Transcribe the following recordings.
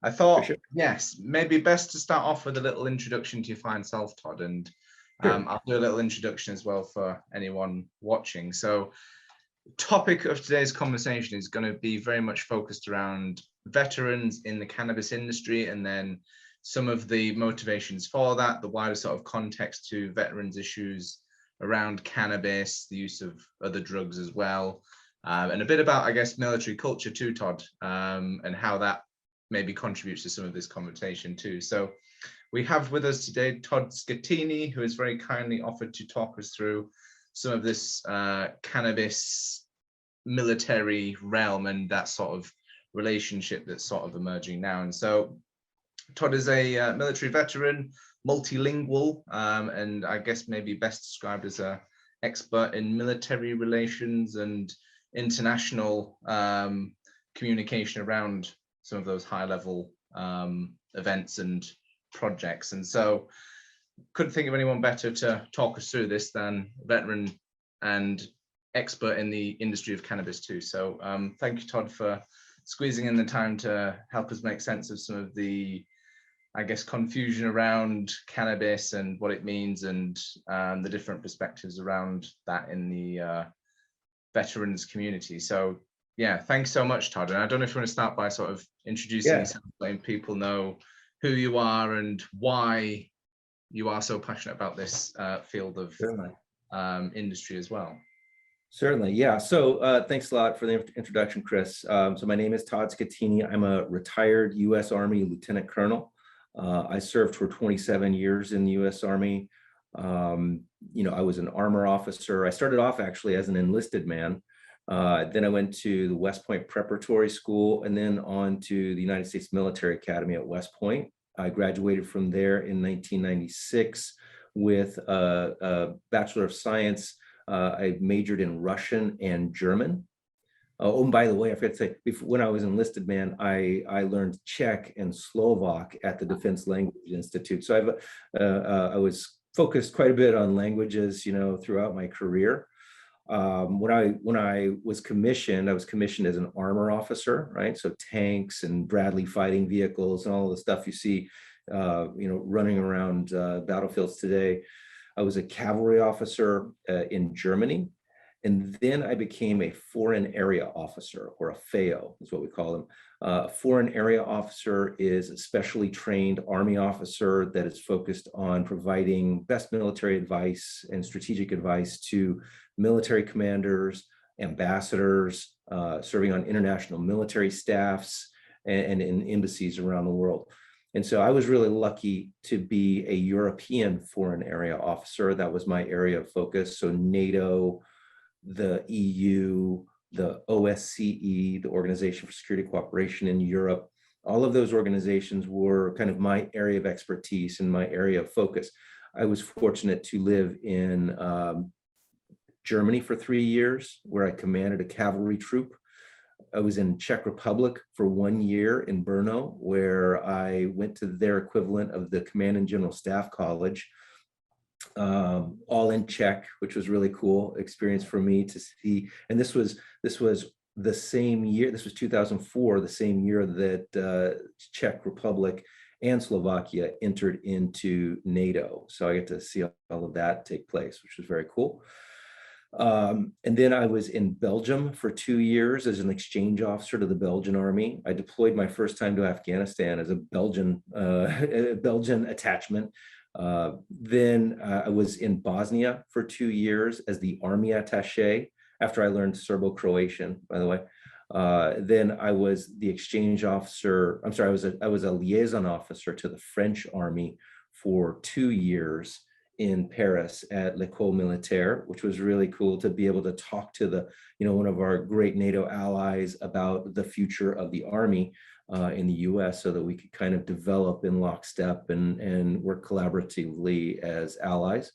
I For thought, sure. yes, maybe best to start off with a little introduction to your fine self, Todd, and Sure. I'll do a little introduction as well for anyone watching. So, topic of today's conversation is going to be very much focused around veterans in the cannabis industry, and then some of the motivations for that, the wider sort of context to veterans issues around cannabis, the use of other drugs as well, and a bit about, I guess, military culture too, Todd, and how that maybe contributes to some of this conversation too. So we have with us today Todd Scattini, who has very kindly offered to talk us through some of this cannabis military realm and that sort of relationship that's sort of emerging now. And so Todd is a military veteran, multilingual, and I guess maybe best described as a expert in military relations and international communication around some of those high level events and projects. And so couldn't think of anyone better to talk us through this than veteran and expert in the industry of cannabis too. So thank you, Todd, for squeezing in the time to help us make sense of some of the, I guess, confusion around cannabis and what it means, and the different perspectives around that in the veterans community. So yeah, thanks so much, Todd. And I don't know if you want to start by sort of introducing yourself, letting people know who you are and why you are so passionate about this field of industry as well. Certainly, yeah. So thanks a lot for the introduction, Chris. So my name is Todd Scattini. I'm a retired U.S. Army Lieutenant Colonel. I served for 27 years in the U.S. Army. I was an armor officer. I started off actually as an enlisted man. Then I went to the West Point Preparatory School and then on to the United States Military Academy at West Point. I graduated from there in 1996 with a Bachelor of Science. I majored in Russian and German. Oh, and by the way, I forgot to say, when I was enlisted man, I learned Czech and Slovak at the Defense Language Institute. So I was focused quite a bit on languages, throughout my career. When I was commissioned as an armor officer, right? So tanks and Bradley fighting vehicles and all the stuff you see, running around battlefields today. I was a cavalry officer in Germany. And then I became a foreign area officer, or a FAO is what we call them. A foreign area officer is a specially trained Army officer that is focused on providing best military advice and strategic advice to military commanders, ambassadors, serving on international military staffs and in embassies around the world. And so I was really lucky to be a European foreign area officer. That was my area of focus. So NATO, the EU, the OSCE, the Organization for Security Cooperation in Europe, all of those organizations were kind of my area of expertise and my area of focus. I was fortunate to live in Germany for 3 years, where I commanded a cavalry troop. I was in Czech Republic for 1 year in Brno, where I went to their equivalent of the Command and General Staff College, all in Czech, which was really cool experience for me to see. And this was the same year. This was 2004, the same year that Czech Republic and Slovakia entered into NATO. So I get to see all of that take place, which was very cool. And then I was in Belgium for 2 years as an exchange officer to the Belgian army. I deployed my first time to Afghanistan as a Belgian attachment. Then I was in Bosnia for 2 years as the army attaché after I learned Serbo-Croatian, by the way. Then I was the exchange officer. I was a liaison officer to the French army for 2 years in Paris at l'École Militaire, which was really cool to be able to talk to one of our great NATO allies about the future of the army in the US, so that we could kind of develop in lockstep and work collaboratively as allies.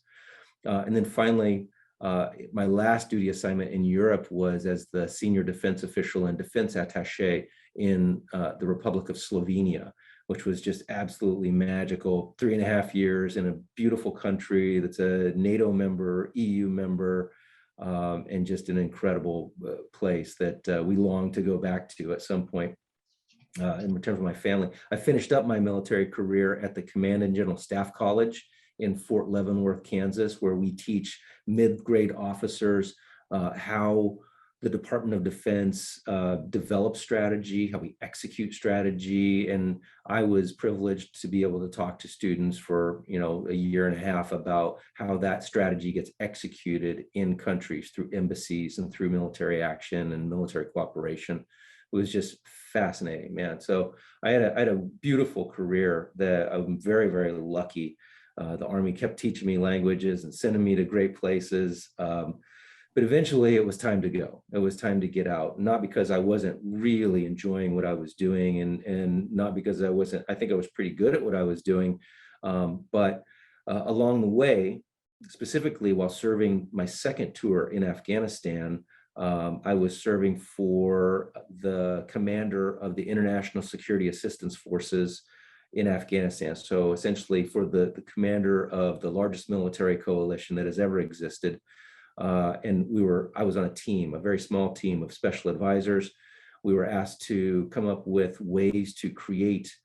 And then finally, my last duty assignment in Europe was as the senior defense official and defense attaché in the Republic of Slovenia, which was just absolutely magical. 3.5 years in a beautiful country that's a NATO member, EU member, and just an incredible place that we long to go back to at some point. in terms of my family. I finished up my military career at the Command and General Staff College in Fort Leavenworth, Kansas, where we teach mid-grade officers how the Department of Defense develops strategy, how we execute strategy. And I was privileged to be able to talk to students for, a year and a half about how that strategy gets executed in countries through embassies and through military action and military cooperation. It was just fascinating, man. So I had a beautiful career that I'm very, very lucky. The Army kept teaching me languages and sending me to great places. But eventually it was time to go. It was time to get out, not because I wasn't really enjoying what I was doing, and not because I think I was pretty good at what I was doing. But along the way, specifically while serving my second tour in Afghanistan, I was serving for the commander of the International Security Assistance Forces in Afghanistan. So essentially for the commander of the largest military coalition that has ever existed. And I was on a team, a very small team of special advisors. We were asked to come up with ways to create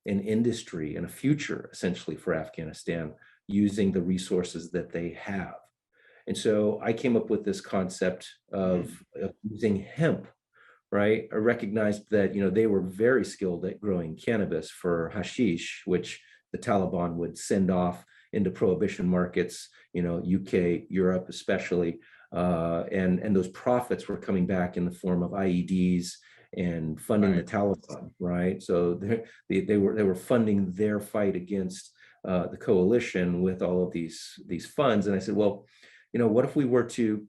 an industry and a future essentially for Afghanistan using the resources that they have. And so I came up with this concept of using hemp, right? I recognized that, they were very skilled at growing cannabis for hashish, which the Taliban would send off into prohibition markets, UK, Europe especially, and those profits were coming back in the form of IEDs and funding the Taliban, right? So they were funding their fight against the coalition with all of these funds. And I said, well, what if we were to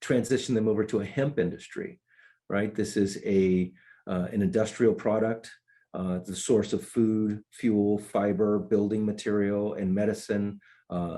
transition them over to a hemp industry, right? This is an industrial product. The source of food, fuel, fiber, building material, and medicine,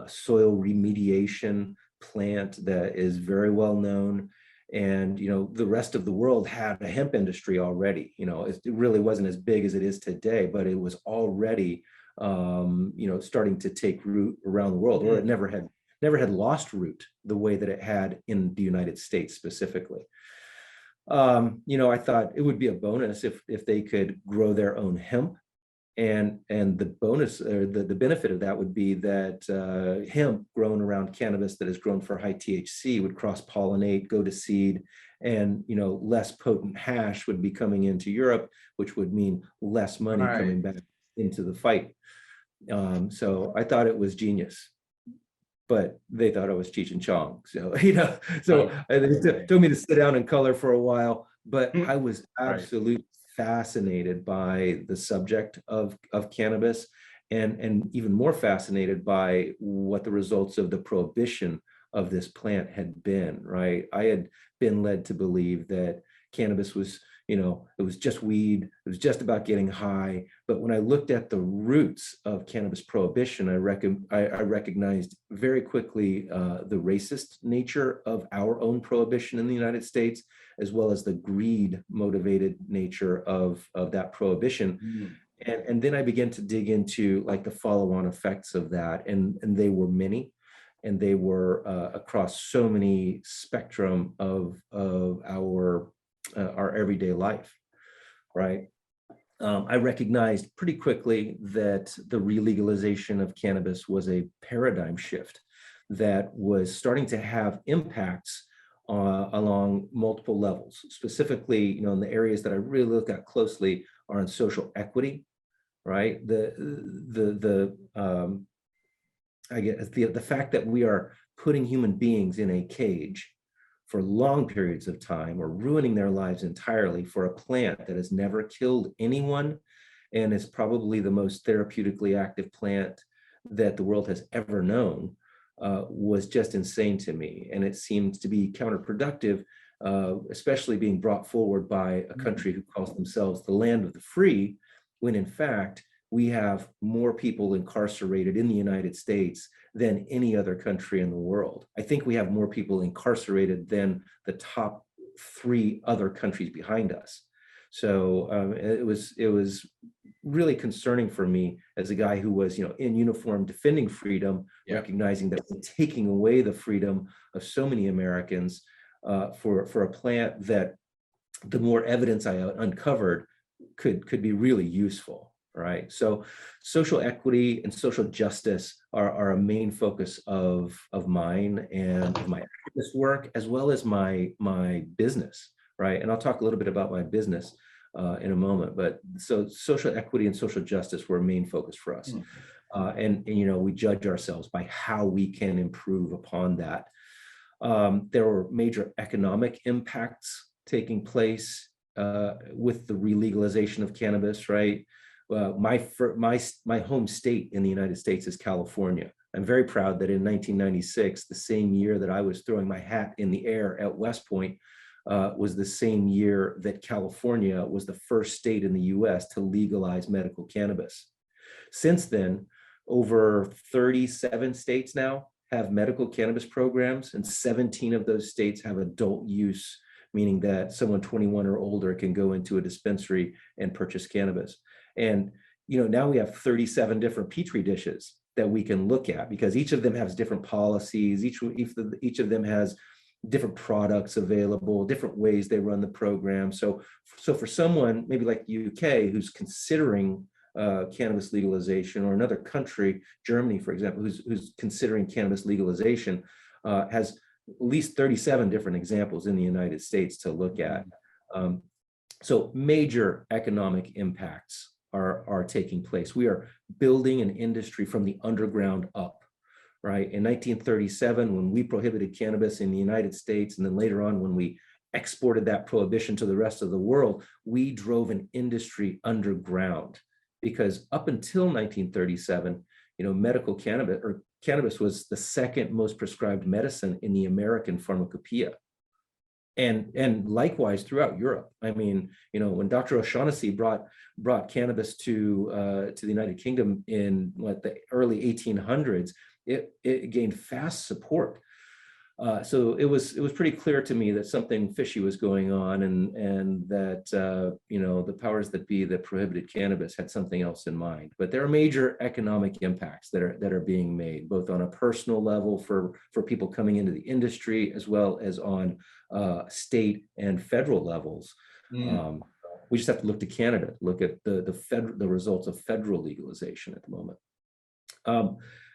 soil remediation plant that is very well known. And, the rest of the world had a hemp industry already. It really wasn't as big as it is today, but it was already, starting to take root around the world, or it never had lost root the way that it had in the United States specifically. I thought it would be a bonus if they could grow their own hemp, and the bonus or the benefit of that would be that hemp grown around cannabis that is grown for high THC would cross-pollinate, go to seed, and less potent hash would be coming into Europe, which would mean less money coming back into the fight. So I thought it was genius. But they thought I was Cheech and Chong. So, they told me to sit down and color for a while, but I was absolutely fascinated by the subject of cannabis, and even more fascinated by what the results of the prohibition of this plant had been, right? I had been led to believe that cannabis was, it was just weed, it was just about getting high. But when I looked at the roots of cannabis prohibition, I recognized very quickly the racist nature of our own prohibition in the United States, as well as the greed motivated nature of that prohibition. And then I began to dig into like the follow-on effects of that. And they were many, and they were across so many spectrum of our everyday life, right? I recognized pretty quickly that the relegalization of cannabis was a paradigm shift that was starting to have impacts along multiple levels. Specifically, in the areas that I really look at closely are in social equity, right? The fact that we are putting human beings in a cage for long periods of time, or ruining their lives entirely for a plant that has never killed anyone and is probably the most therapeutically active plant that the world has ever known, was just insane to me. And it seems to be counterproductive, especially being brought forward by a country who calls themselves the land of the free, when in fact, we have more people incarcerated in the United States than any other country in the world. I think we have more people incarcerated than the top 3 other countries behind us. So it was really concerning for me as a guy who was, in uniform defending freedom, recognizing that we're taking away the freedom of so many Americans for a plant that the more evidence I uncovered could be really useful, right? So social equity and social justice are a main focus of mine and of my activist work, as well as my business, right? And I'll talk a little bit about my business in a moment, but so social equity and social justice were a main focus for us. And we judge ourselves by how we can improve upon that. There were major economic impacts taking place with the relegalization of cannabis, right? My home state in the United States is California. I'm very proud that in 1996, the same year that I was throwing my hat in the air at West Point, was the same year that California was the first state in the US to legalize medical cannabis. Since then, over 37 states now have medical cannabis programs, and 17 of those states have adult use, meaning that someone 21 or older can go into a dispensary and purchase cannabis. And now we have 37 different petri dishes that we can look at, because each of them has different policies, each of them has different products available, different ways they run the program. So for someone maybe like the UK who's considering cannabis legalization, or another country, Germany, for example, who's considering cannabis legalization, has at least 37 different examples in the United States to look at. So major economic impacts are taking place. We are building an industry from the underground up. Right. In 1937, when we prohibited cannabis in the United States, and then later on when we exported that prohibition to the rest of the world, we drove an industry underground, because up until 1937, medical cannabis was the second most prescribed medicine in the American pharmacopoeia. And likewise throughout Europe. I mean, when Dr. O'Shaughnessy brought cannabis to the United Kingdom in the early 1800s, it gained fast support. So it was pretty clear to me that something fishy was going on, and that the powers that be that prohibited cannabis had something else in mind. But there are major economic impacts that are being made, both on a personal level for people coming into the industry, as well as on state and federal levels. We just have to look to Canada, look at the results of federal legalization at the moment.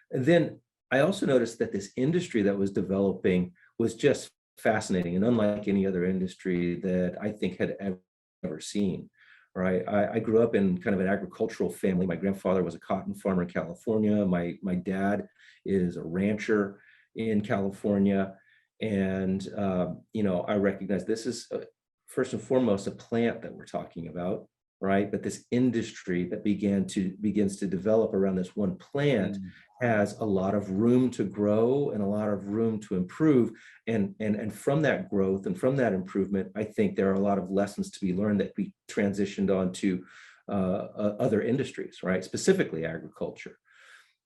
And then I also noticed that this industry that was developing was just fascinating and unlike any other industry that I think had ever seen. Right. I grew up in kind of an agricultural family. My grandfather was a cotton farmer in California. My dad is a rancher in California. And, I recognize this is first and foremost a plant that we're talking about. Right. But this industry that begins to develop around this one plant has a lot of room to grow and a lot of room to improve. And from that growth and from that improvement, I think there are a lot of lessons to be learned that we transitioned on to other industries, right? Specifically agriculture.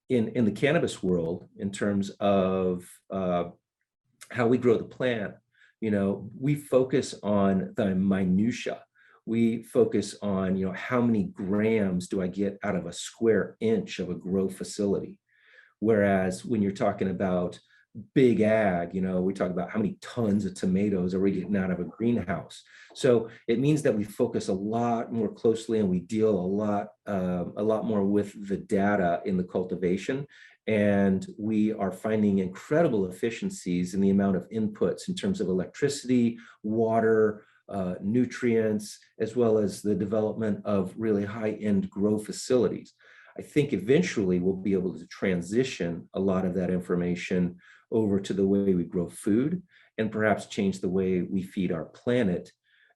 In the cannabis world, in terms of how we grow the plant, we focus on the minutia. We focus on, how many grams do I get out of a square inch of a grow facility? Whereas when you're talking about big ag, we talk about how many tons of tomatoes are we getting out of a greenhouse. So it means that we focus a lot more closely, and we deal a lot more with the data in the cultivation. And we are finding incredible efficiencies in the amount of inputs in terms of electricity, water, nutrients, as well as the development of really high-end grow facilities. I think eventually we'll be able to transition a lot of that information over to the way we grow food, and perhaps change the way we feed our planet,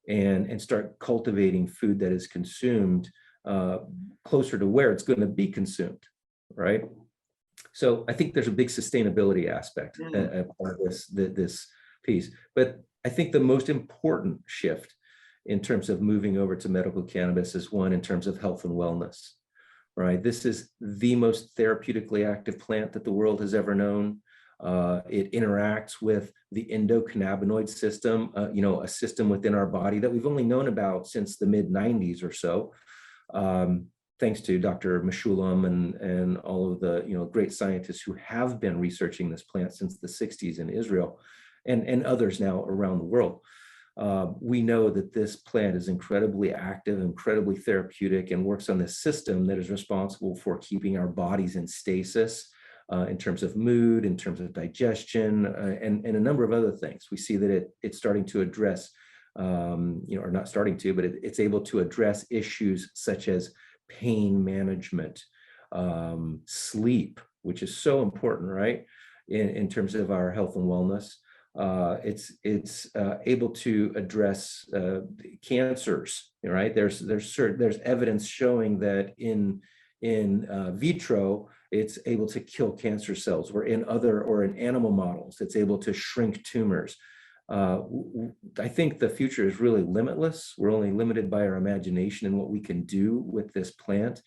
and start cultivating food that is consumed closer to where it's going to be consumed, right? So I think there's a big sustainability aspect of this piece. But I think the most important shift in terms of moving over to medical cannabis is one in terms of health and wellness, right? This is the most therapeutically active plant that the world has ever known. It interacts with the endocannabinoid system, a system within our body that we've only known about since the mid-90s or so, thanks to Dr. Meshulam and all of the great scientists who have been researching this plant since the 60s in Israel, and others now around the world. we know that this plant is incredibly active, incredibly therapeutic, and works on this system that is responsible for keeping our bodies in stasis in terms of mood, in terms of digestion, and a number of other things. We see that it's starting to address, or not starting to, but it's able to address issues such as pain management, sleep, which is so important, right? In terms of our health and wellness. It's able to address cancers, right? There's evidence showing that in vitro, it's able to kill cancer cells, or in animal models, it's able to shrink tumors. I think the future is really limitless. We're only limited by our imagination and what we can do with this plant.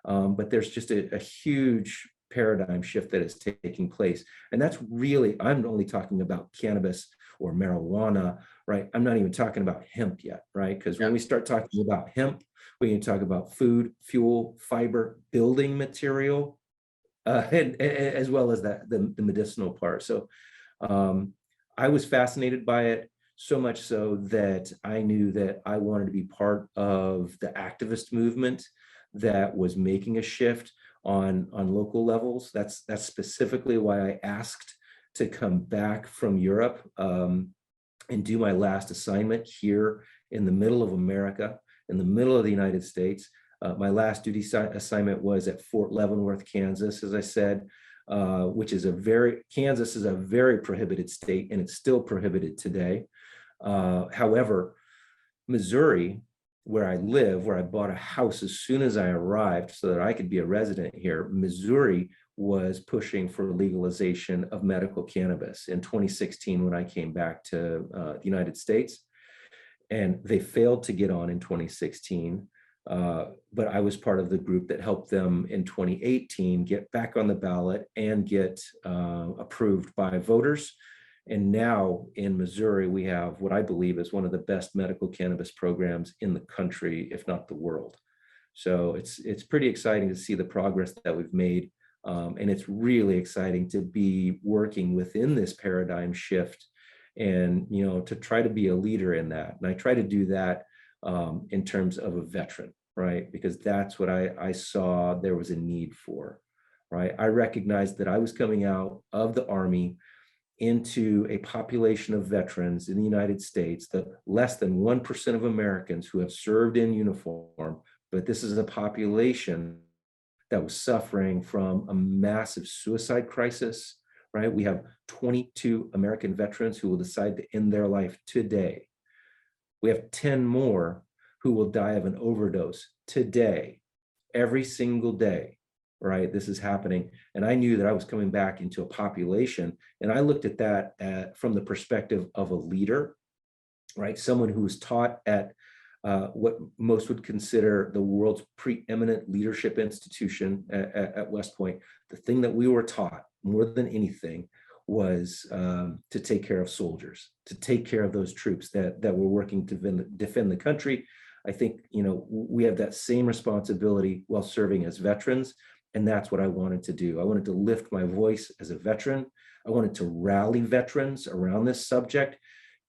But there's just a huge paradigm shift that is taking place. And that's really, I'm only talking about cannabis or marijuana, right? I'm not even talking about hemp yet, right? Because when we start talking about hemp, we can talk about food, fuel, fiber, building material, and as well as the medicinal part. So I was fascinated by it, so much so that I knew that I wanted to be part of the activist movement that was making a shift on local levels. That's specifically why I asked to come back from Europe and do my last assignment here in the middle of America, in the middle of the United States. My last duty assignment was at Fort Leavenworth, Kansas, as I said, which is Kansas is a very prohibited state, and it's still prohibited today. However, Missouri, where I live, where I bought a house as soon as I arrived so that I could be a resident here, Missouri was pushing for legalization of medical cannabis in 2016 when I came back to the United States. And they failed to get on in 2016. But I was part of the group that helped them in 2018 get back on the ballot and get approved by voters. And now in Missouri, we have what I believe is one of the best medical cannabis programs in the country, if not the world. So it's pretty exciting to see the progress that we've made. And it's really exciting to be working within this paradigm shift and, to try to be a leader in that. And I try to do that in terms of a veteran, right? Because that's what I saw there was a need for, right? I recognized that I was coming out of the Army into a population of veterans in the United States, that less than 1% of Americans who have served in uniform, but this is a population that was suffering from a massive suicide crisis, right? We have 22 American veterans who will decide to end their life today. We have 10 more who will die of an overdose today, every single day. Right, this is happening. And I knew that I was coming back into a population, and I looked at that from the perspective of a leader, right? Someone who was taught at what most would consider the world's preeminent leadership institution at West Point. The thing that we were taught more than anything was to take care of soldiers, to take care of those troops that were working to defend the country. I think, we have that same responsibility while serving as veterans. And that's what I wanted to do. I wanted to lift my voice as a veteran. I wanted to rally veterans around this subject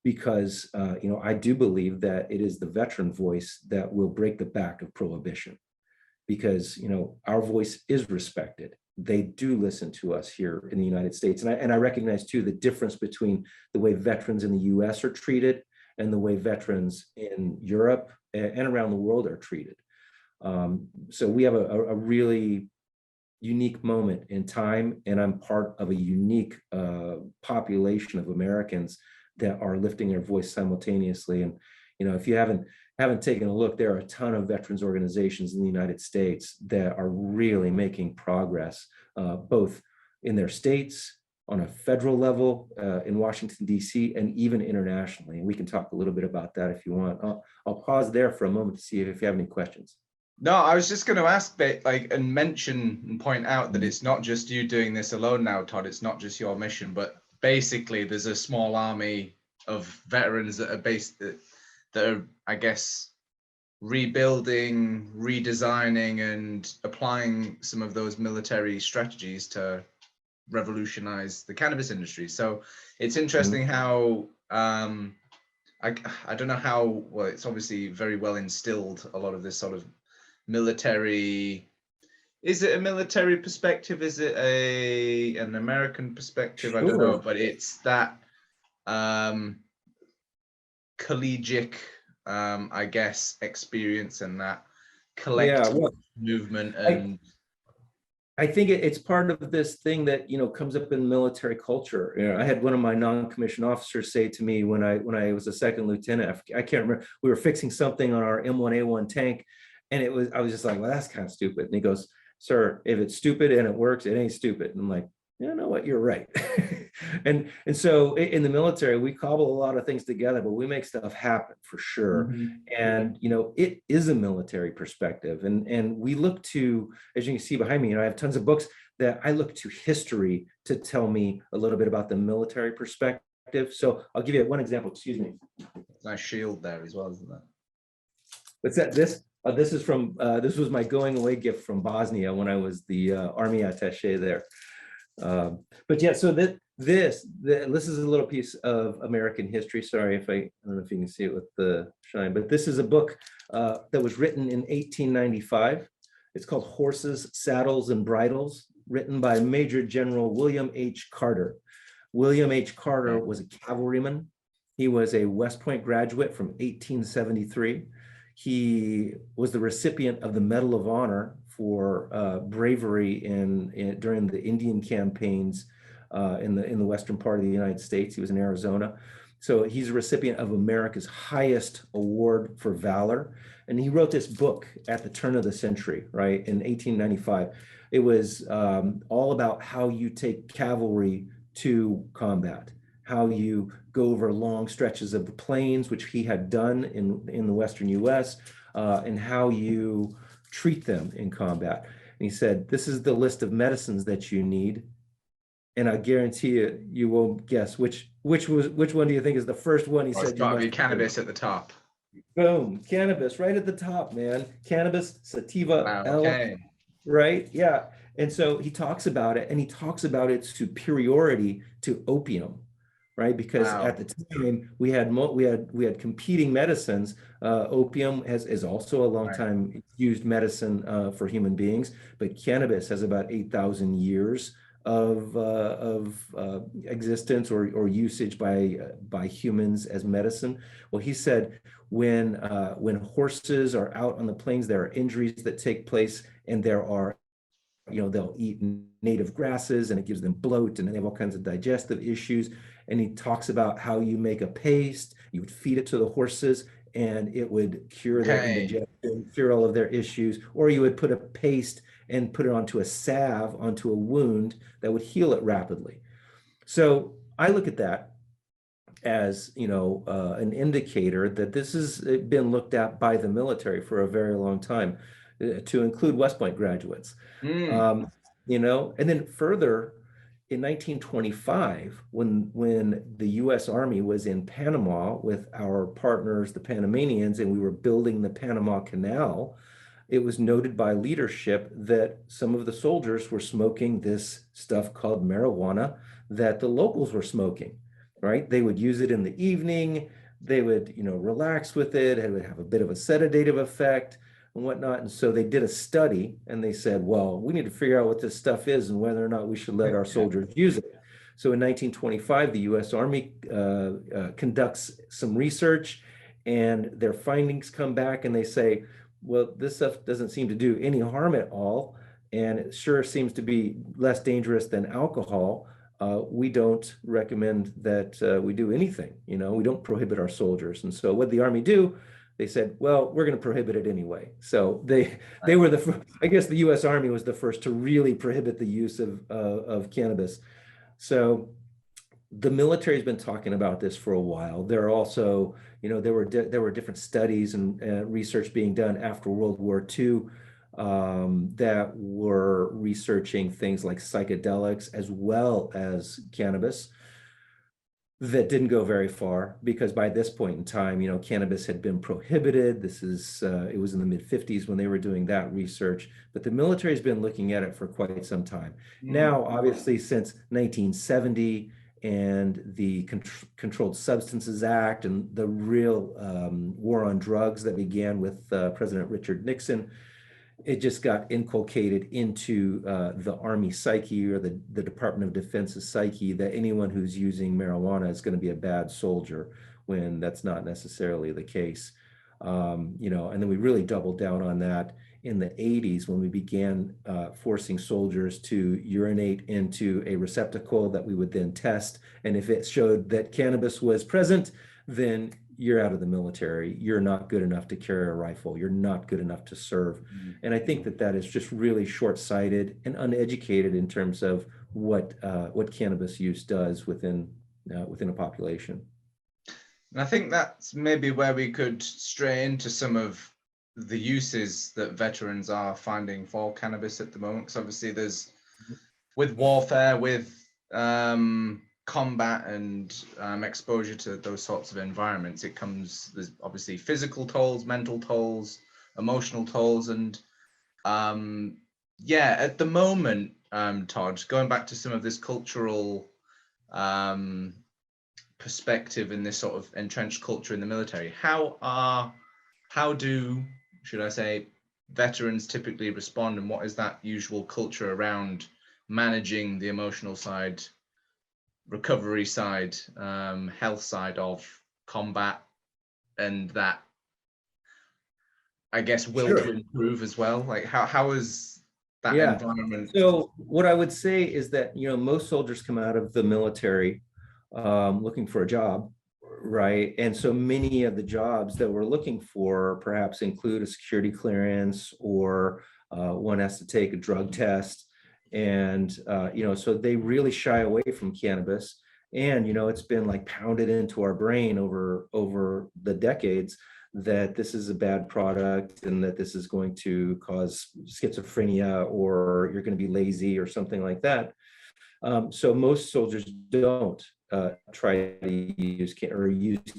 because, I do believe that it is the veteran voice that will break the back of prohibition because, our voice is respected. They do listen to us here in the United States. And I recognize too, the difference between the way veterans in the US are treated and the way veterans in Europe and around the world are treated. So we have a really unique moment in time, and I'm part of a unique population of Americans that are lifting their voice simultaneously. And if you haven't taken a look, there are a ton of veterans organizations in the United States that are really making progress, both in their states, on a federal level, in Washington, D.C., and even internationally. And we can talk a little bit about that if you want. I'll pause there for a moment to see if you have any questions. No, I was just going to ask, and mention and point out that it's not just you doing this alone now, Todd. It's not just your mission, but basically there's a small army of veterans that are I guess, rebuilding, redesigning, and applying some of those military strategies to revolutionize the cannabis industry. So it's interesting how I don't know how well. It's obviously very well instilled. A lot of this sort of military. Is it a military perspective? Is it an American perspective? I don't know, Sure. but it's that collegiate, I guess, experience and that Yeah. collective Well, movement. I, And I think it's part of this thing that, comes up in military culture. I had one of my non-commissioned officers say to me when I was a second lieutenant, I can't remember, we were fixing something on our M1A1 tank, and I was just like, well, that's kind of stupid. And he goes, sir, if it's stupid and it works, it ain't stupid. And I'm like, you know what, you're right. And so in the military, we cobble a lot of things together, but we make stuff happen for sure. Mhm. And it is a military perspective. And we look to, as you can see behind me, I have tons of books that I look to history to tell me a little bit about the military perspective. So I'll give you one example. Excuse me. Nice shield there as well, isn't that? What's that? This is from this was my going away gift from Bosnia when I was the army attaché there. But yeah, so this is a little piece of American history. Sorry if I don't know if you can see it with the shine, but this is a book that was written in 1895. It's called Horses, Saddles, and Bridles, written by Major General William H. Carter. William H. Carter was a cavalryman. He was a West Point graduate from 1873. He was the recipient of the Medal of Honor for bravery during the Indian campaigns in the western part of the United States. He was in Arizona. So he's a recipient of America's highest award for valor. And he wrote this book at the turn of the century, right, in 1895. It was all about how you take cavalry to combat, how you go over long stretches of the plains, which he had done in the Western US, and how you treat them in combat. And he said, this is the list of medicines that you need. And I guarantee you, you won't guess which one do you think is the first one he said It's you got to must be cannabis at the top. boom, cannabis right at the top, man. Cannabis, sativa, Wow. L, Okay. right? Yeah. And so he talks about it, and he talks about its superiority to opium, right? Because Wow. at the time we had competing medicines. Opium is also a long Right. time used medicine for human beings, but cannabis has about 8,000 years of existence or usage by humans as medicine. Well, he said when horses are out on the plains, there are injuries that take place, and there are they'll eat native grasses and it gives them bloat, and they have all kinds of digestive issues. And he talks about how you make a paste, you would feed it to the horses, and it would cure their Okay. indigestion, cure all of their issues. Or you would put a paste and put it onto a salve, onto a wound that would heal it rapidly. So I look at that as an indicator that this has been looked at by the military for a very long time, to include West Point graduates. Mm. Um, and then further, in 1925, when the U.S. Army was in Panama with our partners, the Panamanians, and we were building the Panama Canal, it was noted by leadership that some of the soldiers were smoking this stuff called marijuana that the locals were smoking, right? They would use it in the evening. They would, relax with it. It would have a bit of a sedative effect and whatnot. And so they did a study, and they said, well, we need to figure out what this stuff is and whether or not we should let our soldiers use it. So in 1925, the U.S. Army conducts some research, and their findings come back, and they say, well, this stuff doesn't seem to do any harm at all, and it sure seems to be less dangerous than alcohol. We don't recommend that we do anything. We don't prohibit our soldiers. And so what the Army do, they said, well, we're going to prohibit it anyway. So they were I guess the U.S. Army was the first to really prohibit the use of cannabis. So the military has been talking about this for a while. There are also, there were different studies and research being done after World War II that were researching things like psychedelics as well as cannabis. That didn't go very far, because by this point in time, cannabis had been prohibited. It was in the mid-50s when they were doing that research, but the military has been looking at it for quite some time. Mm. Now, obviously, since 1970 and the Controlled Substances Act and the real war on drugs that began with President Richard Nixon, it just got inculcated into the Army psyche or the Department of Defense's psyche that anyone who's using marijuana is going to be a bad soldier, when that's not necessarily the case. You know, and then we really doubled down on that in the 80s when we began forcing soldiers to urinate into a receptacle that we would then test. And if it showed that cannabis was present, then you're out of the military. You're not good enough to carry a rifle. You're not good enough to serve. And I think that that is just really short-sighted and uneducated in terms of what cannabis use does within a population. And I think that's maybe where we could stray into some of the uses that veterans are finding for cannabis at the moment. Because obviously there's, with warfare, with combat and exposure to those sorts of environments, there's obviously physical tolls, mental tolls, emotional tolls. And yeah, at the moment, Todd, going back to some of this cultural perspective in this sort of entrenched culture in the military, how do, should I say, veterans typically respond, and what is that usual culture around managing the emotional side, recovery side, health side of combat, and that, I guess, will to improve as well? Like how is that environment? So what I would say is that, you know, most soldiers come out of the military looking for a job, right? And so many of the jobs that we're looking for perhaps include a security clearance, or one has to take a drug test. And, you know, so they really shy away from cannabis. And, you know, it's been like pounded into our brain over the decades that this is a bad product and that this is going to cause schizophrenia, or you're going to be lazy or something like that. So most soldiers don't try to use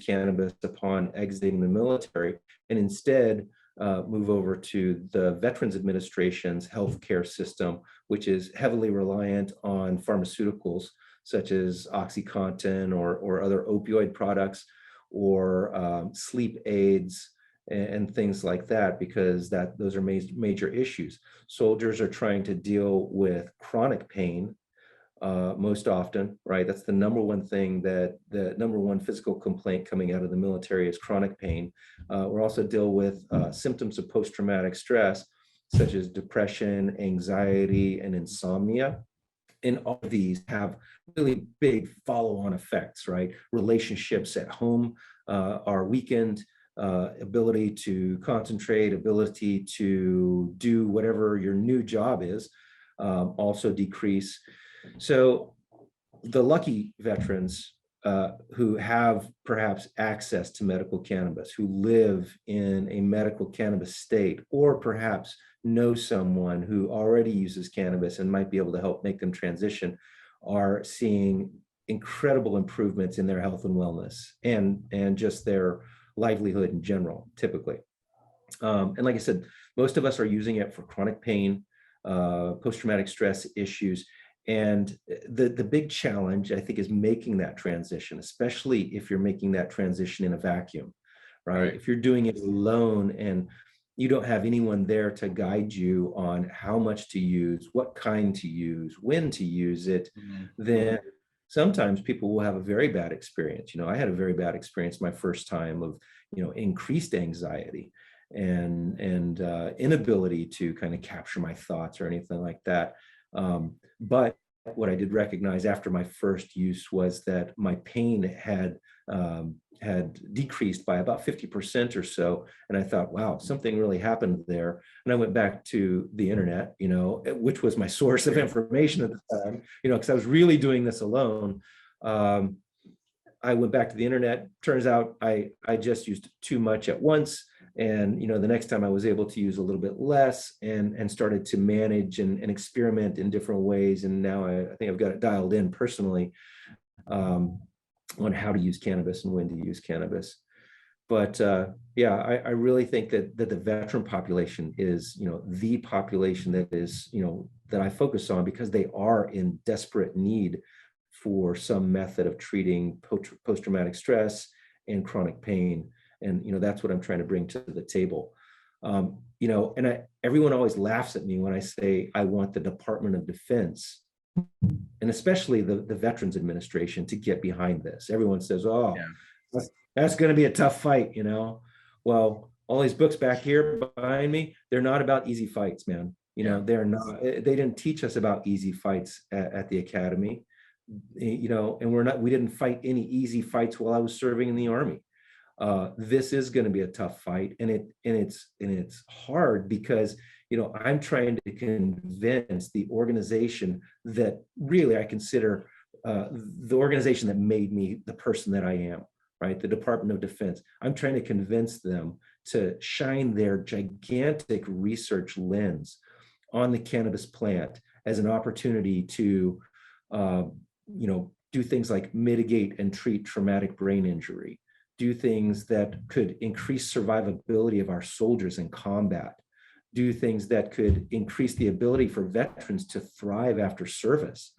cannabis upon exiting the military, and instead move over to the Veterans Administration's healthcare system, which is heavily reliant on pharmaceuticals such as OxyContin or other opioid products, or sleep aids and things like that, because those are major issues. Soldiers are trying to deal with chronic pain most often, right? That's the number one thing, that the number one physical complaint coming out of the military is chronic pain. We're also deal with symptoms of post-traumatic stress, such as depression, anxiety, and insomnia. And all of these have really big follow-on effects, right? Relationships at home are weakened, ability to concentrate, ability to do whatever your new job is, also decrease. So the lucky veterans who have perhaps access to medical cannabis, who live in a medical cannabis state, or perhaps know someone who already uses cannabis and might be able to help make them transition, are seeing incredible improvements in their health and wellness, and just their livelihood in general, typically. And like I said, most of us are using it for chronic pain, post-traumatic stress issues. And the big challenge, I think, is making that transition, especially if you're making that transition in a vacuum, right? If you're doing it alone and you don't have anyone there to guide you on how much to use, what kind to use, when to use it, then sometimes people will have a very bad experience. You know, I had a very bad experience my first time of, you know, increased anxiety and inability to kind of capture my thoughts or anything like that. But what I did recognize after my first use was that my pain had decreased by about 50% or so. And I thought, wow, something really happened there. And I went back to the internet, you know, which was my source of information at the time, you know, because I was really doing this alone. I went back to the internet. Turns out I just used too much at once. And, you know, the next time I was able to use a little bit less, and started to manage and experiment in different ways. And now I think I've got it dialed in personally on how to use cannabis and when to use cannabis. But yeah, I really think that the veteran population is, you know, the population that is, you know, that I focus on, because they are in desperate need for some method of treating post-traumatic stress and chronic pain. And, that's what I'm trying to bring to the table. And everyone always laughs at me when I say I want the Department of Defense, and especially the Veterans Administration, to get behind this. Everyone says, oh, yeah, that's going to be a tough fight, Well, all these books back here behind me, they're not about easy fights, man. They're not, they didn't teach us about easy fights at the academy, and we didn't fight any easy fights while I was serving in the Army. This is going to be a tough fight, and it's hard because I'm trying to convince the organization that really I consider the organization that made me the person that I am, right? The Department of Defense. I'm trying to convince them to shine their gigantic research lens on the cannabis plant as an opportunity to, do things like mitigate and treat traumatic brain injury, do things that could increase survivability of our soldiers in combat, do things that could increase the ability for veterans to thrive after service,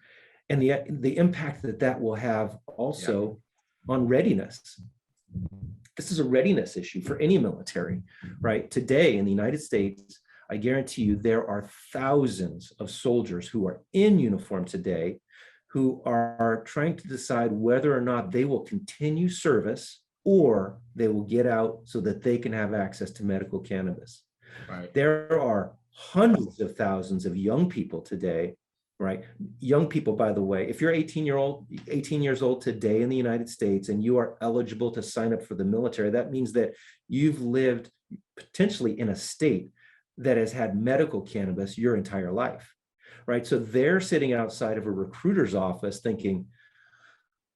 and the impact that will have also on readiness. This is a readiness issue for any military, right? Today in the United States, I guarantee you there are thousands of soldiers who are in uniform today who are trying to decide whether or not they will continue service or they will get out so that they can have access to medical cannabis. Right. There are hundreds of thousands of young people today, right? Young people, by the way, if you're 18 years old today in the United States and you are eligible to sign up for the military, that means that you've lived potentially in a state that has had medical cannabis your entire life, right? So they're sitting outside of a recruiter's office thinking,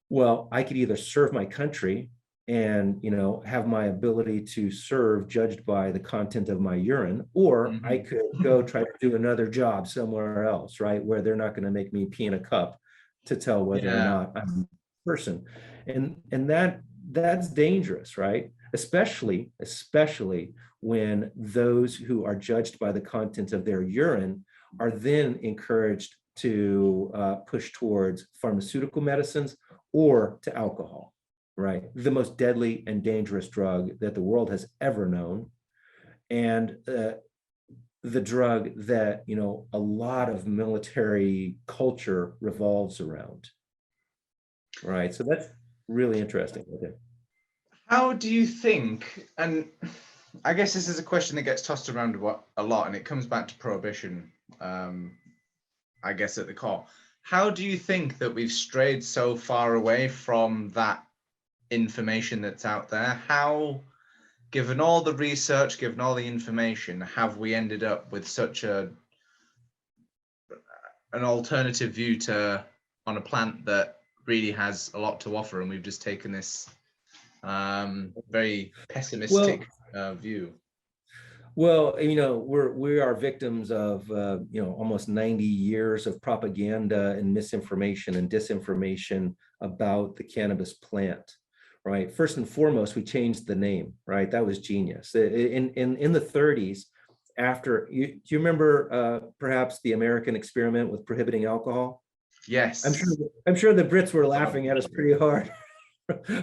well, I could either serve my country and have my ability to serve judged by the content of my urine, or I could go try to do another job somewhere else, right, where they're not going to make me pee in a cup to tell whether or not I'm a person. And that's dangerous, right? Especially when those who are judged by the content of their urine are then encouraged to push towards pharmaceutical medicines or to alcohol. Right, the most deadly and dangerous drug that the world has ever known, and the drug that a lot of military culture revolves around. Right, so that's really interesting. Okay. How do you think? And I guess this is a question that gets tossed around a lot, and it comes back to prohibition. I guess at the core, how do you think that we've strayed so far away from that information that's out there? How, given all the research, given all the information, have we ended up with such an alternative view on a plant that really has a lot to offer, and we've just taken this very pessimistic view? Well, we are victims of almost 90 years of propaganda and misinformation and disinformation about the cannabis plant. Right. First and foremost, we changed the name. Right. That was genius. In the 30s, after do you remember perhaps the American experiment with prohibiting alcohol? Yes. I'm sure the Brits were laughing at us pretty hard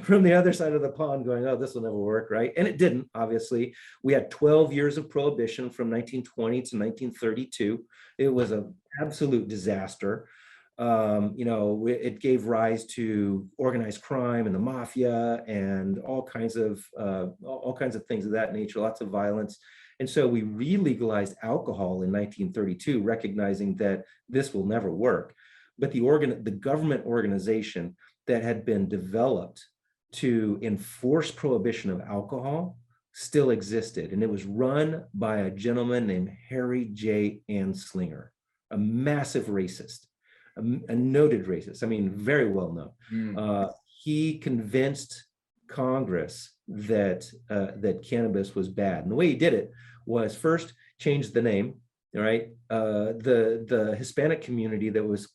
from the other side of the pond, going, "Oh, this will never work." Right. And it didn't. Obviously, we had 12 years of prohibition from 1920 to 1932. It was an absolute disaster. It gave rise to organized crime and the mafia and all kinds of things of that nature, lots of violence. And so we re-legalized alcohol in 1932, recognizing that this will never work. But the government organization that had been developed to enforce prohibition of alcohol still existed. And it was run by a gentleman named Harry J. Anslinger, a massive racist. A noted racist, very well known. He convinced Congress that cannabis was bad, and the way he did it was first change the name. Right, the Hispanic community that was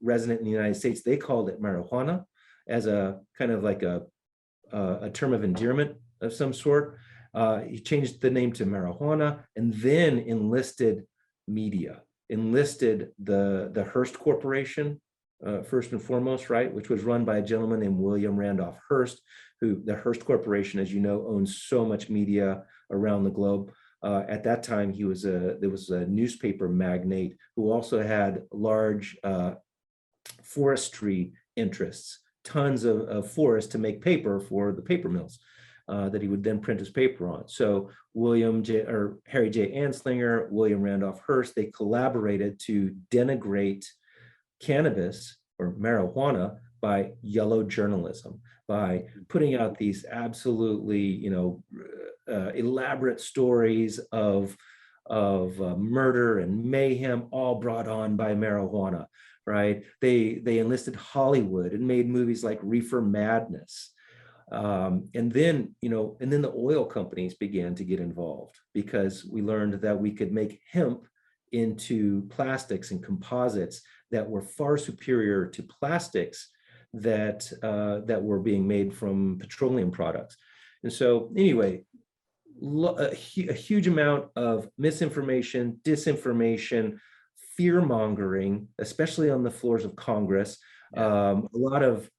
resident in the United States, they called it marijuana as a kind of like a term of endearment of some sort. He changed the name to marijuana, and then enlisted media. Enlisted the Hearst Corporation first and foremost, right, which was run by a gentleman named William Randolph Hearst, who the Hearst Corporation, as you know, owns so much media around the globe. At that time, there was a newspaper magnate who also had large forestry interests, tons of forests to make paper for the paper mills that he would then print his paper on. So Harry J. Anslinger, William Randolph Hearst, they collaborated to denigrate cannabis or marijuana by yellow journalism, by putting out these absolutely, elaborate stories of murder and mayhem, all brought on by marijuana, right? They enlisted Hollywood and made movies like Reefer Madness. And then the oil companies began to get involved because we learned that we could make hemp into plastics and composites that were far superior to plastics that were being made from petroleum products. And so anyway, a huge amount of misinformation, disinformation, fear mongering, especially on the floors of Congress, a lot of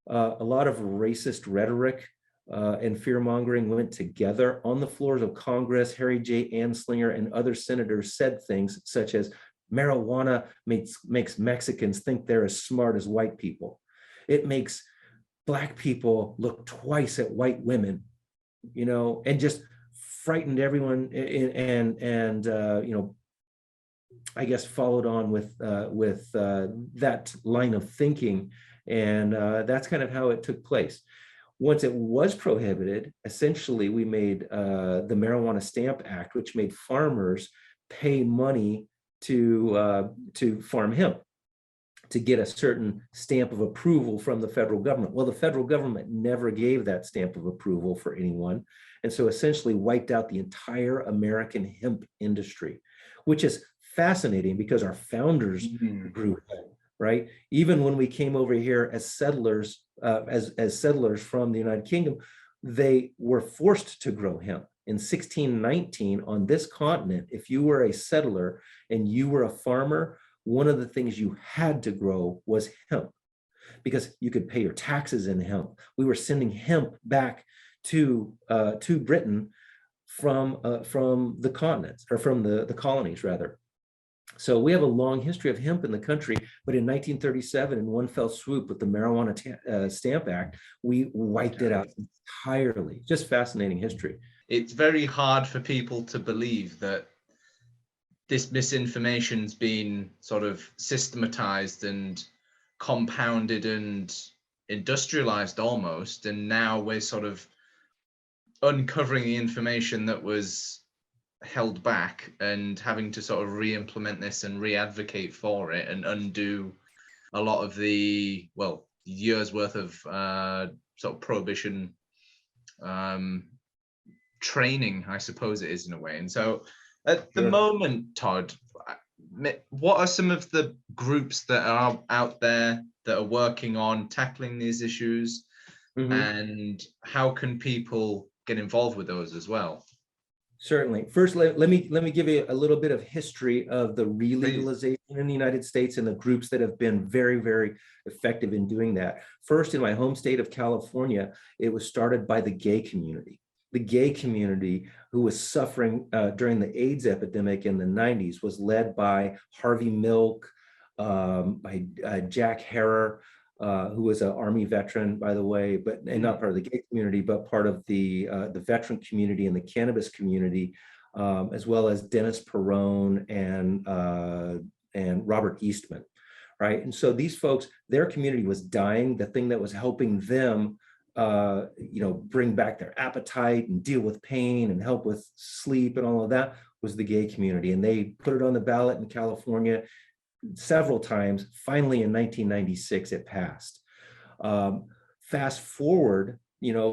racist rhetoric and fear mongering went together on the floors of Congress. Harry J. Anslinger and other senators said things such as marijuana makes Mexicans think they're as smart as white people. It makes Black people look twice at white women, and just frightened everyone, and I guess followed on with that line of thinking, and that's kind of how it took place. Once it was prohibited, essentially we made the Marijuana Stamp Act, which made farmers pay money to farm hemp, to get a certain stamp of approval from the federal government. Well, the federal government never gave that stamp of approval for anyone, and so essentially wiped out the entire American hemp industry, which is fascinating because our founders grew hemp, right? Even when we came over here as settlers, as settlers from the United Kingdom, they were forced to grow hemp. In 1619, on this continent, if you were a settler and you were a farmer, one of the things you had to grow was hemp because you could pay your taxes in hemp. We were sending hemp back to Britain from the continents, or from the colonies rather. So we have a long history of hemp in the country, but in 1937, in one fell swoop with the Marijuana Stamp Act, we wiped it out entirely. Just fascinating history. It's very hard for people to believe that this misinformation's been sort of systematized and compounded and industrialized almost, and now we're sort of uncovering the information that was held back and having to sort of re-implement this and re-advocate for it and undo a lot of the, well, years worth of sort of prohibition training, I suppose it is, in a way. And so at the moment, Todd, what are some of the groups that are out there that are working on tackling these issues, and how can people get involved with those as well? Certainly. First, let me give you a little bit of history of the re-legalization in the United States and the groups that have been very, very effective in doing that. First, in my home state of California, it was started by the gay community. The gay community, who was suffering during the AIDS epidemic in the 90s, was led by Harvey Milk, by Jack Herer, who was an Army veteran, by the way, and not part of the gay community, but part of the veteran community and the cannabis community, as well as Dennis Perrone and Robert Eastman, right? And so these folks, their community was dying. The thing that was helping them bring back their appetite and deal with pain and help with sleep and all of that was the gay community. And they put it on the ballot in California several times. Finally, in 1996, it passed. Fast forward,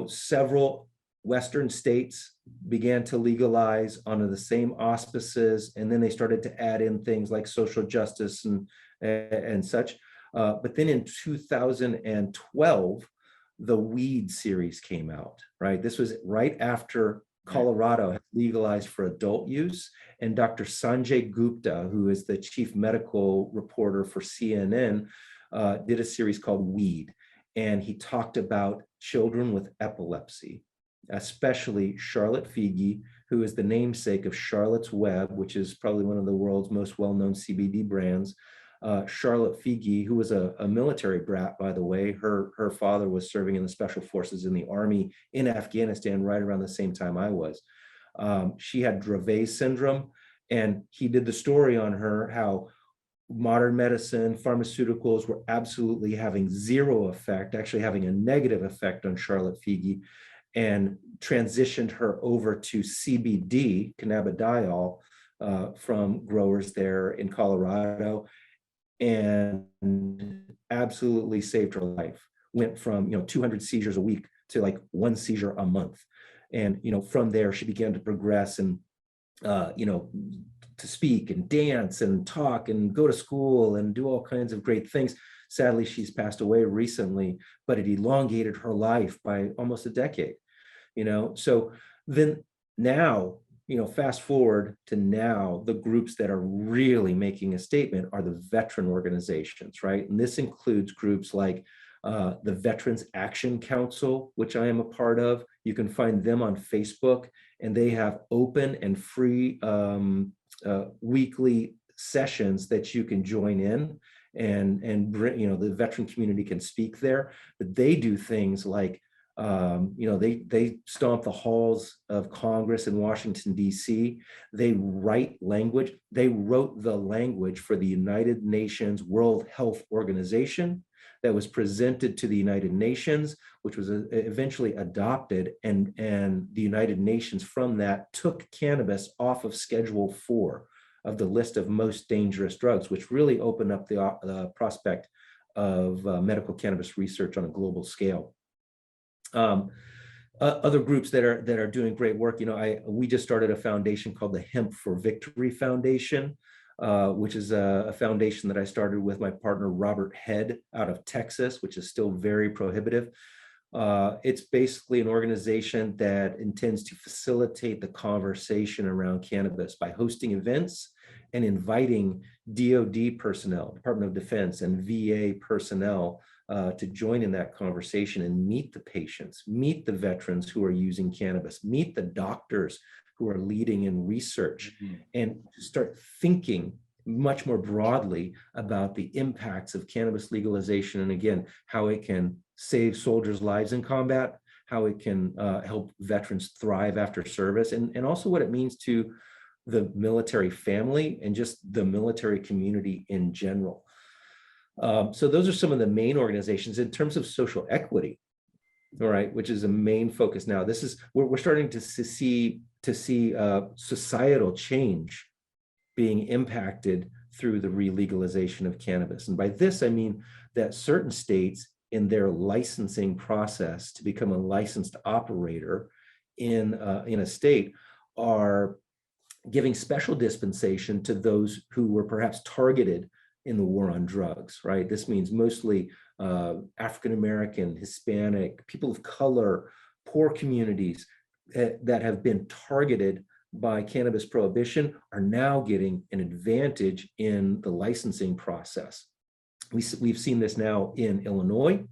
several Western states began to legalize under the same auspices, and then they started to add in things like social justice and such. But then in 2012, the weed series came out, right? This was right after Colorado had legalized for adult use, and Dr. Sanjay Gupta, who is the chief medical reporter for CNN, did a series called Weed, and he talked about children with epilepsy, especially Charlotte Figi, who is the namesake of Charlotte's Web, which is probably one of the world's most well-known CBD brands. Charlotte Figi, who was a military brat, by the way, her father was serving in the special forces in the army in Afghanistan right around the same time I was. She had Dravet syndrome, and he did the story on her, how modern medicine, pharmaceuticals were absolutely having zero effect, actually having a negative effect on Charlotte Figi, and transitioned her over to CBD, cannabidiol, from growers there in Colorado, and absolutely saved her life. Went from 200 seizures a week to like 1 seizure a month. And from there she began to progress and to speak and dance and talk and go to school and do all kinds of great things. Sadly, she's passed away recently, but it elongated her life by almost a decade. So then now, fast forward to now, the groups that are really making a statement are the veteran organizations, right? And this includes groups like the Veterans Action Council, which I am a part of. You can find them on Facebook, and they have open and free weekly sessions that you can join in, and bring, the veteran community can speak there. But they do things like they stomp the halls of Congress in Washington, D.C. They write language. They wrote the language for the United Nations World Health Organization that was presented to the United Nations, which was eventually adopted, and the United Nations from that took cannabis off of Schedule 4 of the list of most dangerous drugs, which really opened up the prospect of medical cannabis research on a global scale. Other groups that are doing great work, we just started a foundation called the Hemp for Victory Foundation, which is a foundation that I started with my partner Robert Head out of Texas, which is still very prohibitive. It's basically an organization that intends to facilitate the conversation around cannabis by hosting events and inviting DoD personnel, Department of Defense, and VA personnel to join in that conversation and meet the patients, meet the veterans who are using cannabis, meet the doctors who are leading in research, and start thinking much more broadly about the impacts of cannabis legalization, and again, how it can save soldiers' lives in combat, how it can help veterans thrive after service, and also what it means to the military family and just the military community in general. So those are some of the main organizations. In terms of social equity, all right, which is a main focus now. This is we're starting to see societal change being impacted through the re-legalization of cannabis. And by this, I mean that certain states in their licensing process to become a licensed operator in a state are giving special dispensation to those who were perhaps targeted in the war on drugs, right? This means mostly African-American, Hispanic, people of color, poor communities that have been targeted by cannabis prohibition are now getting an advantage in the licensing process. We've seen this now in Illinois.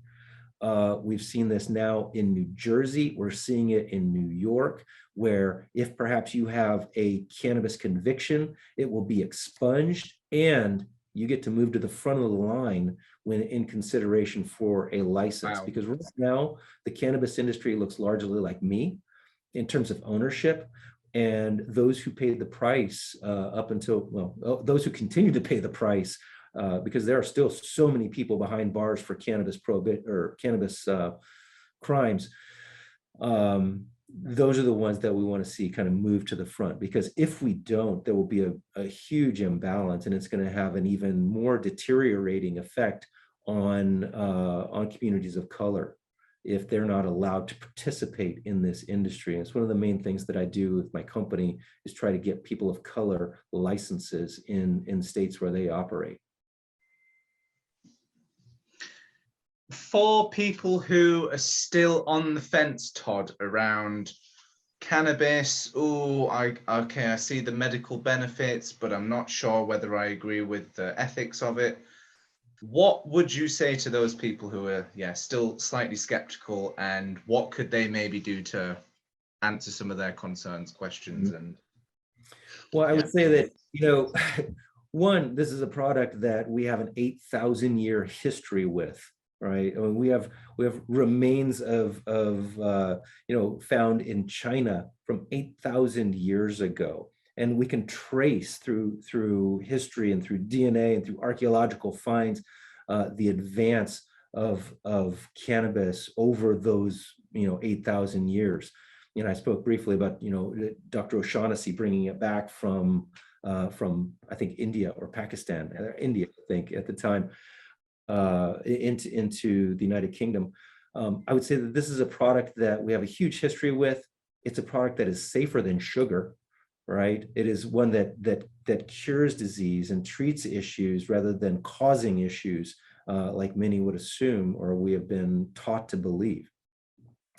We've seen this now in New Jersey. We're seeing it in New York, where if perhaps you have a cannabis conviction, it will be expunged and you get to move to the front of the line when in consideration for a license. Wow. Because right now, the cannabis industry looks largely like me in terms of ownership. And those who paid the price up until, well, those who continue to pay the price, because there are still so many people behind bars for cannabis cannabis crimes. Those are the ones that we want to see kind of move to the front, because if we don't, there will be a huge imbalance, and it's going to have an even more deteriorating effect on communities of color if they're not allowed to participate in this industry. And it's one of the main things that I do with my company is try to get people of color licenses in states where they operate. For people who are still on the fence, Todd, around cannabis, I see the medical benefits, but I'm not sure whether I agree with the ethics of it. What would you say to those people who are, still slightly skeptical, and what could they maybe do to answer some of their concerns, questions, and Well, I yeah. would say that, one, this is a product that we have an 8,000-year history with, right? I mean, we have remains of found in China from 8,000 years ago, and we can trace through history and through DNA and through archaeological finds the advance of cannabis over those 8,000 years. I spoke briefly about Dr. O'Shaughnessy bringing it back from I think India or Pakistan, India, I think at the time, into the United Kingdom. I would say that this is a product that we have a huge history with. It's a product that is safer than sugar, right? It is one that cures disease and treats issues rather than causing issues, like many would assume or we have been taught to believe.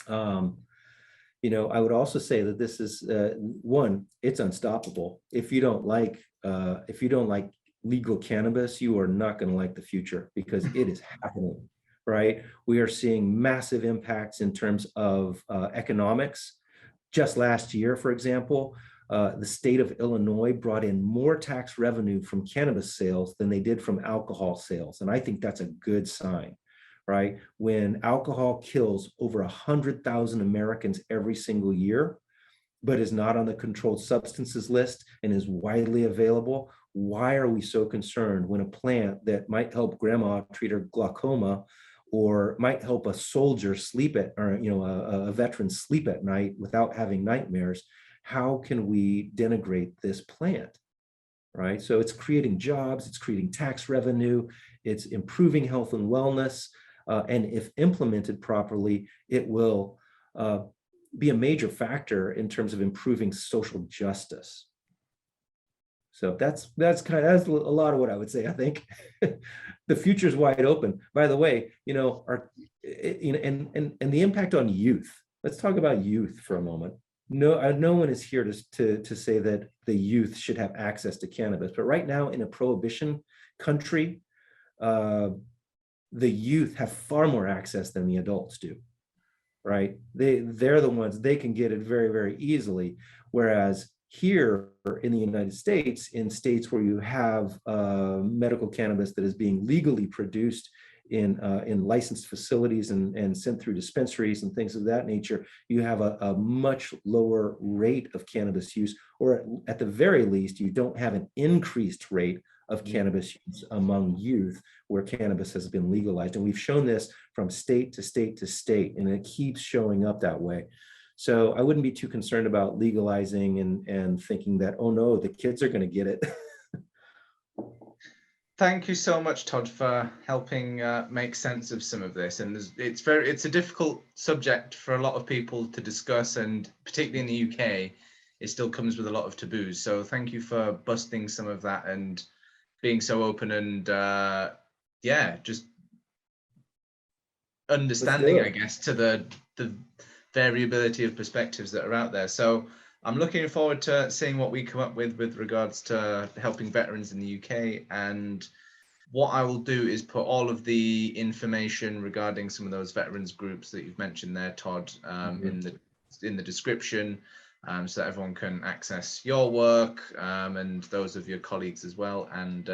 I would also say that this is one, it's unstoppable. If you don't like legal cannabis, you are not going to like the future, because it is happening, right? We are seeing massive impacts in terms of economics. Just last year, for example, the state of Illinois brought in more tax revenue from cannabis sales than they did from alcohol sales. And I think that's a good sign, right? When alcohol kills over 100,000 Americans every single year, but is not on the controlled substances list and is widely available, why are we so concerned when a plant that might help grandma treat her glaucoma or might help a soldier sleep a veteran sleep at night without having nightmares? How can we denigrate this plant? Right? So it's creating jobs, it's creating tax revenue, it's improving health and wellness. And if implemented properly, it will be a major factor in terms of improving social justice. So that's a lot of what I would say. I think the future is wide open. By the way, and the impact on youth. Let's talk about youth for a moment. No one is here to say that the youth should have access to cannabis, but right now in a prohibition country, the youth have far more access than the adults do, right? They're the ones, they can get it very, very easily. Whereas here in the United States, in states where you have medical cannabis that is being legally produced in licensed facilities and sent through dispensaries and things of that nature, you have a much lower rate of cannabis use, or at the very least, you don't have an increased rate of cannabis use among youth where cannabis has been legalized. And we've shown this from state to state to state, and it keeps showing up that way. So I wouldn't be too concerned about legalizing and thinking that, oh no, the kids are going to get it. Thank you so much, Todd, for helping make sense of some of this. And it's a difficult subject for a lot of people to discuss, and particularly in the UK, it still comes with a lot of taboos. So thank you for busting some of that and being so open and just understanding, I guess, to the variability of perspectives that are out there. So I'm looking forward to seeing what we come up with regards to helping veterans in the UK. And what I will do is put all of the information regarding some of those veterans groups that you've mentioned there, Todd, in the description, so that everyone can access your work and those of your colleagues as well. And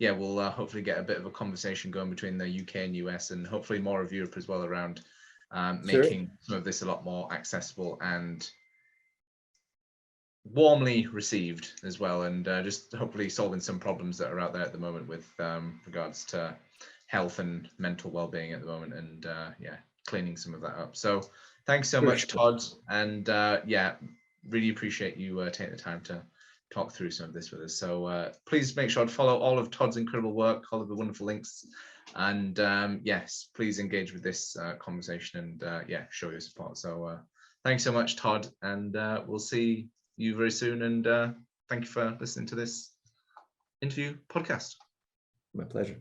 we'll hopefully get a bit of a conversation going between the UK and US, and hopefully more of Europe as well, around making some of this a lot more accessible and warmly received as well, and just hopefully solving some problems that are out there at the moment with regards to health and mental well-being at the moment, and cleaning some of that up. So thanks so much, Todd, and really appreciate you taking the time to talk through some of this with us. So please make sure to follow all of Todd's incredible work, all of the wonderful links, and yes, please engage with this conversation and show your support. So thanks so much, Todd, and we'll see you very soon. And thank you for listening to this interview podcast. My pleasure.